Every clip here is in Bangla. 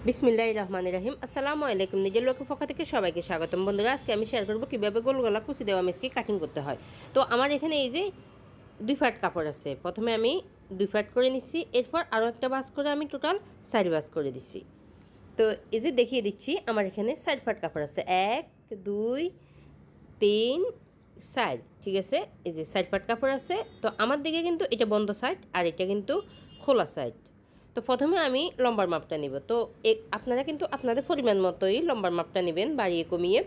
বিসমিল্লাহির রহমানির রহিম। আসসালামু আলাইকুম। নিজের লোকের পক্ষ থেকে সবাইকে স্বাগতম। বন্ধুরা, আজকে আমি শেয়ার করব কীভাবে গোল গলা কুচি দেওয়া মেসকে কাটিং করতে হয়। তো আমার এখানে এই যে 2 ফাট কাপড় আছে। প্রথমে আমি 2 ফাট করে নিচ্ছি, এরপর আরও একটা বাস করে আমি টোটাল 4 বাস করে দিচ্ছি। তো এই যে দেখিয়ে দিচ্ছি, আমার এখানে 4 ফাট কাপড় আছে। 1 2 3 4, ঠিক আছে। এই যে 4 ফাট কাপড় আছে। তো আমার দিকে কিন্তু এটা বন্ধ সাইড আর এটা কিন্তু খোলা সাইড। তো প্রথমে আমি লম্বার মাপটা নিব। তো আপনারা কিন্তু আপনাদের পরিমাণ মতোই লম্বার মাপটা নেবেন, বাড়িয়ে কমিয়ে।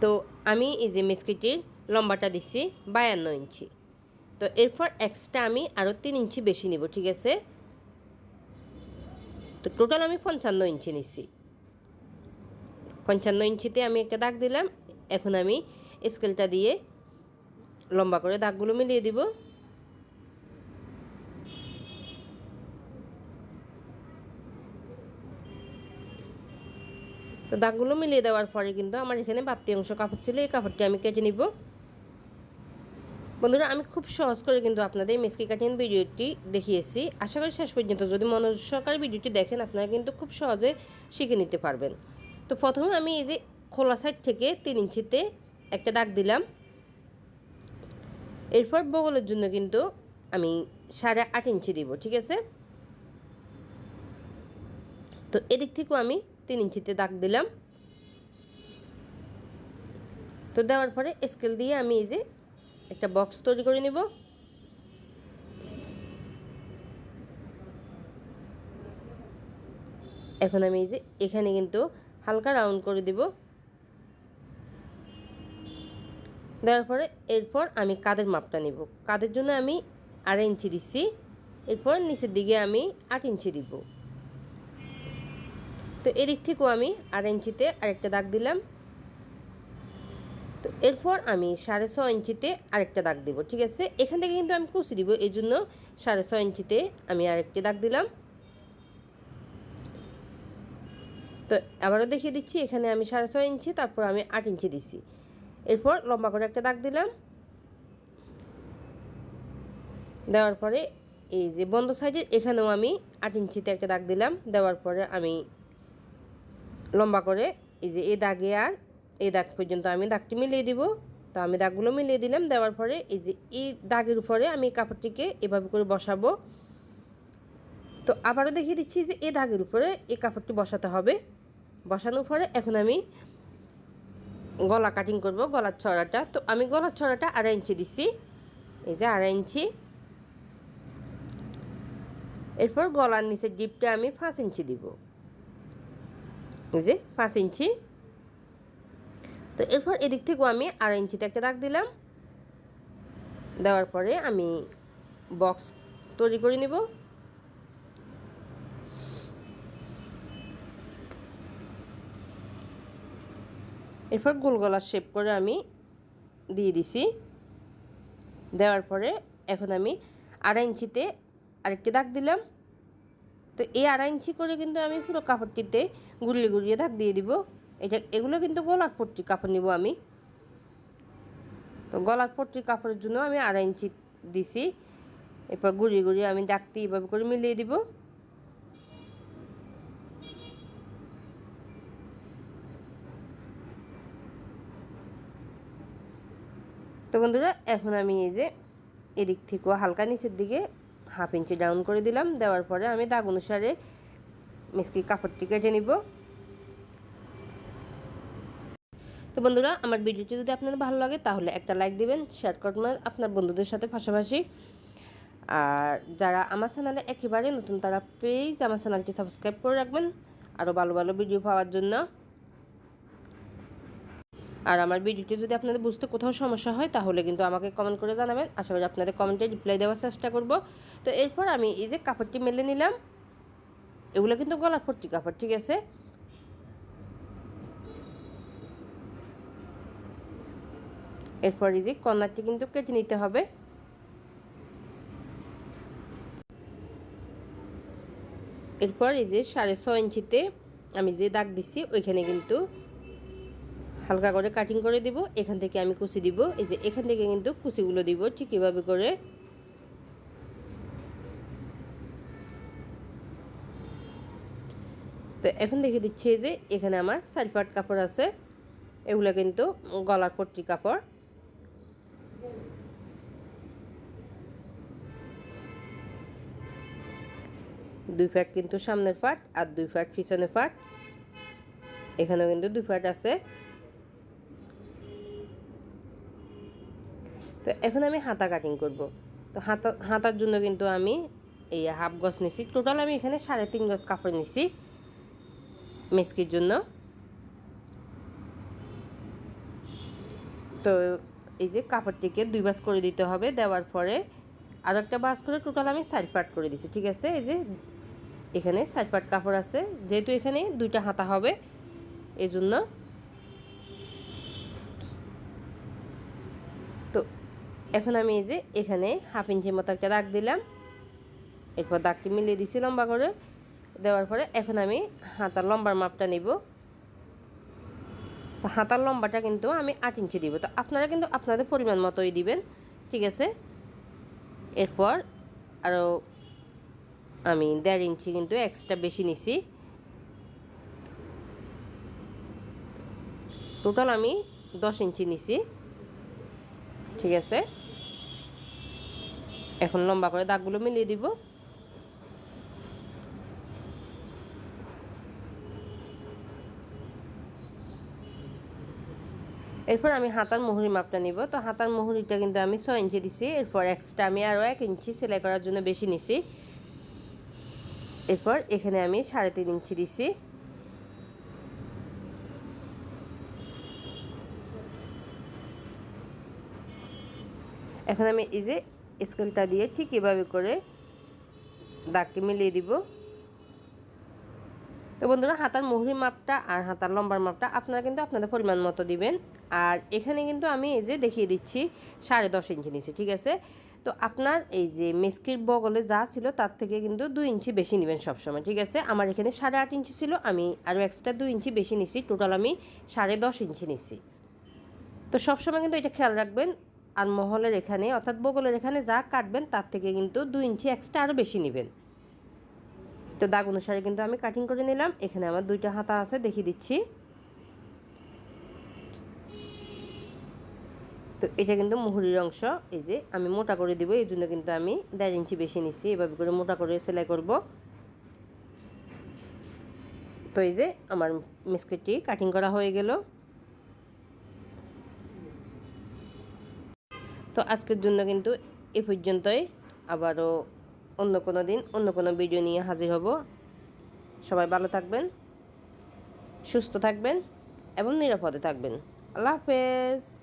তো আমি এই যে মেসকিটির লম্বাটা দিচ্ছি 52 ইঞ্চি। তো এরপর এক্সট্রা আমি আরও 3 ইঞ্চি বেশি নিব, ঠিক আছে। তো টোটাল আমি 55 ইঞ্চি নিচ্ছি। 55 ইঞ্চিতে আমি একটা দাগ দিলাম। এখন আমি স্কেলটা দিয়ে লম্বা করে দাগগুলো মিলিয়ে দিব। তো দাগগুলো মিলিয়ে দেওয়ার পরে কিন্তু আমার এখানে বাড়তি অংশ কাপড় ছিল, এই কাপড়টি আমি কেটে নিব। বন্ধুরা, আমি খুব সহজ করে কিন্তু আপনাদের মেসকি কাটিং ভিডিওটি দেখিয়েছি। আশা করি শেষ পর্যন্ত যদি মনোযোগ সহকারে ভিডিওটি দেখেন, আপনারা কিন্তু খুব সহজে শিখে নিতে পারবেন। তো প্রথমে আমি এই যে খোলা সাইড থেকে 3 ইঞ্চিতে একটা দাগ দিলাম। এরপর বগলের জন্য কিন্তু আমি 8.5 ইঞ্চি দিব, ঠিক আছে। তো এদিক থেকেও আমি 3 ইঞ্চিতে দাগ দিলাম। তো দেওয়ার পরে স্কেল দিয়ে আমি এই যে একটা বক্স তৈরি করে নিব। এখন আমি এই যে এখানে কিন্তু হালকা রাউন্ড করে দিব। দেওয়ার পরে এরপর আমি কাঁধের মাপটা নিব। কাঁধের জন্য আমি 2.5 ইঞ্চি দিচ্ছি। এরপর নিচের দিকে আমি 8 ইঞ্চি দিব। তো এদিক থেকেও আমি 2.5 ইঞ্চিতে আরেকটা দাগ দিলাম। তো এরপর আমি 6.5 ইঞ্চিতে আরেকটা দাগ দিব, ঠিক আছে। এখান থেকে কিন্তু আমি কুচি দিব, এই জন্য 6.5 ইঞ্চিতে আমি আরেকটা দাগ দিলাম। তো আবারও দেখিয়ে দিচ্ছি, এখানে আমি 6.5 ইঞ্চি, তারপর আমি 8 ইঞ্চি দিচ্ছি। এরপর লম্বা করে একটা দাগ দিলাম। দেওয়ার পরে এই যে বন্ধ সাইডের এখানেও আমি 8 ইঞ্চিতে একটা দাগ দিলাম। দেওয়ার পরে আমি লম্বা করে এই যে এই দাগে আর এই দাগ পর্যন্ত আমি দাগটি মিলিয়ে দিব। তো আমি দাগগুলো মিলিয়ে দিলাম। দেওয়ার পরে এই যে এই দাগের উপরে আমি কাপড়টিকে এভাবে করে বসাবো। তো আবারও দেখিয়ে দিচ্ছি যে এই দাগের উপরে এই কাপড়টি বসাতে হবে। বসানোর পরে এখন আমি গলা কাটিং করব, গলার ছড়াটা। তো আমি গলার ছড়াটা 2.5 ইঞ্চি দিচ্ছি, এই যে 2.5 ইঞ্চি। এরপর গলার নিচের ডিপটা আমি 5 ইঞ্চি দিব, এই যে 5 ইঞ্চি। তো এরপর এদিক থেকেও আমি 2.5 ইঞ্চিতে একটা দাগ দিলাম। দেওয়ার পরে আমি বক্স তৈরি করে নিব। এরপর গোল গলার শেপ করে আমি দিয়ে দিছি। দেওয়ার পরে এখন আমি 2.5 ইঞ্চিতে আরেকটি দাগ দিলাম। তো এই 2.5 ইঞ্চি করে কিন্তু আমি পুরো কাপড়টিতে গুলিয়ে গুলিয়ে দাগ দিয়ে দিব। এগুলো কিন্তু গলার পট্টির কাপড় নিব আমি। তো গলার পট্টির কাপড়ের জন্য আমি 2.5 ইঞ্চি দিছি। এরপর গুড়িয়ে গুড়িয়ে আমি দাগটি এভাবে করে মিলিয়ে দিব। তো বন্ধুরা, এখন আমি এই যে এদিক থেকেও হালকা নিচের দিকে 1/2 ইঞ্চি ডাউন করে দিলাম। দেওয়ার পরে আমি দাগ অনুসারে মেসকি কাপড়টি কেটে নিব। তো বন্ধুরা, আমার ভিডিওটি যদি আপনাদের ভালো লাগে তাহলে একটা লাইক দিবেন, শেয়ার করবেন আপনার বন্ধুদের সাথে পাশাপাশি। আর যারা আমার চ্যানেলে একেবারে নতুন, তারা প্লিজ আমার চ্যানেলটি সাবস্ক্রাইব করে রাখবেন আরও ভালো ভালো ভিডিও পাওয়ার জন্য। আর আমার ভিডিওটি যদি আপনাদের বুঝতে কোথাও সমস্যা হয় তাহলে কিন্তু আমাকে কমেন্ট করে জানাবেন। আশা করি আপনাদের কমেন্টে রিপ্লাই দেওয়ার চেষ্টা করব। তো এরপর আমি এই যে কাপড়টি মেলে নিলাম। এগুলো কিন্তু গলার পট্টি কাপড়, ঠিক আছে। এরপর এই যে কর্নারটি কিন্তু কেটে নিতে হবে। এরপর এই যে 6.5 ইঞ্চিতে আমি যে দাগ দিচ্ছি ওইখানে কিন্তু হালকা করে কাটিং করে দিব। এখান থেকে আমি কুচি দিব, এই যে এখান থেকে কিন্তু কুচিগুলো দিব ঠিক এভাবে করে। তো এখন দেখে দিচ্ছি যে এখানে আমার 4 পাট কাপড় আছে, এগুলো কিন্তু গলার পট্টি কাপড়। দুই পাট কিন্তু সামনের পাট আর 2 পাট পিছনের পাট, এখানেও কিন্তু 2 পাট আছে। তো এখন আমি হাতা কাটিং করব। তো হাতার জন্য কিন্তু আমি এই হাফ গজ নিছি, টোটাল আমি এখানে 3.5 গজ কাপড় নিছি মেস্কির জন্য। তো এই যে কাপড়টিকে 2 ভাঁজ করে দিতে হবে, দেওয়ার পরে আর একটা ভাঁজ করে টোটাল আমি 4 পাট করে দিছি। ঠিক আছে, এই যে এখানে 4 পাট কাপড় আছে, যেহেতু এখানে 2টা হাতা হবে এই জন্য। তো এখন আমি এই যে এখানে 1/2 ইঞ্চি মতো একটা দাগ দিলাম, এরপর দাগটি মিলিয়ে দিছি লম্বা করে। দেওয়ার পরে এখন আমি হাতার লম্বার মাপটা নিব। তো হাতার লম্বাটা কিন্তু আমি 8 ইঞ্চি দিব। তো আপনারা কিন্তু আপনাদের পরিমাণ মতোই দিবেন। ঠিক আছে, এরপর আরও আমি 1.5 ইঞ্চি কিন্তু এক্সট্রা বেশি নিছি। টোটাল আমি 10 ইঞ্চি নিছি। ঠিক আছে, এখন লম্বা করে দাগগুলো মিলিয়ে দিব। এরপর আমি হাতার মুহুরি মাপটা নিব। তো হাতার মুহুরিটা কিন্তু আমি 6 ইঞ্চি দিছি, এরপর এক্সট্রা আমি আরও 1 ইঞ্চি সেলাই করার জন্য বেশি নিছি। এরপর এখানে আমি 3.5 ইঞ্চি দিছি। এখন আমি এই যে স্কেলটা দিয়ে ঠিক এভাবে করে দাগটি মিলিয়ে দিব। তো বন্ধুরা, হাতার মুহুরি মাপটা আর হাতার লম্বার মাপটা আপনারা কিন্তু আপনাদের পরিমাণ মতো দিবেন। আর এখানে কিন্তু আমি এই যে দেখিয়ে দিচ্ছি 10.5 ইঞ্চি নিছি। ঠিক আছে, তো আপনার এই যে মেস্কির বগলে যা ছিল তার থেকে কিন্তু 2 ইঞ্চি বেশি নেবেন সবসময়। ঠিক আছে, আমার এখানে 8.5 ইঞ্চি ছিল, আমি আরও এক্সট্রা 2 ইঞ্চি বেশি নিছি, টোটাল আমি 10.5 ইঞ্চি নিছি। তো সবসময় কিন্তু এটা খেয়াল রাখবেন, আর মহলের এখানে অর্থাৎ বগলের এখানে যা কাটবেন তার থেকে কিন্তু 2 ইঞ্চি এক্সট্রা আরও বেশি নেবেন। তো দাগ অনুসারে কিন্তু আমি কাটিং করে নিলাম। এখানে আমার 2টা হাতা আছে, দেখিয়ে দিচ্ছি। তো এটা কিন্তু মুহুরির অংশ, এই যে আমি মোটা করে দিব, এই জন্য কিন্তু আমি 1.5 ইঞ্চি বেশি নিচ্ছি, এভাবে করে মোটা করে সেলাই করব। তো এই যে আমার মেস্কিটি কাটিং করা হয়ে গেল। তো আজকের জন্য কিন্তু এ পর্যন্তই, আবারও অন্য কোনো দিন অন্য কোনো ভিডিও নিয়ে হাজির হব। সবাই ভালো থাকবেন, সুস্থ থাকবেন এবং নিরাপদে থাকবেন। আল্লাহ হাফেজ।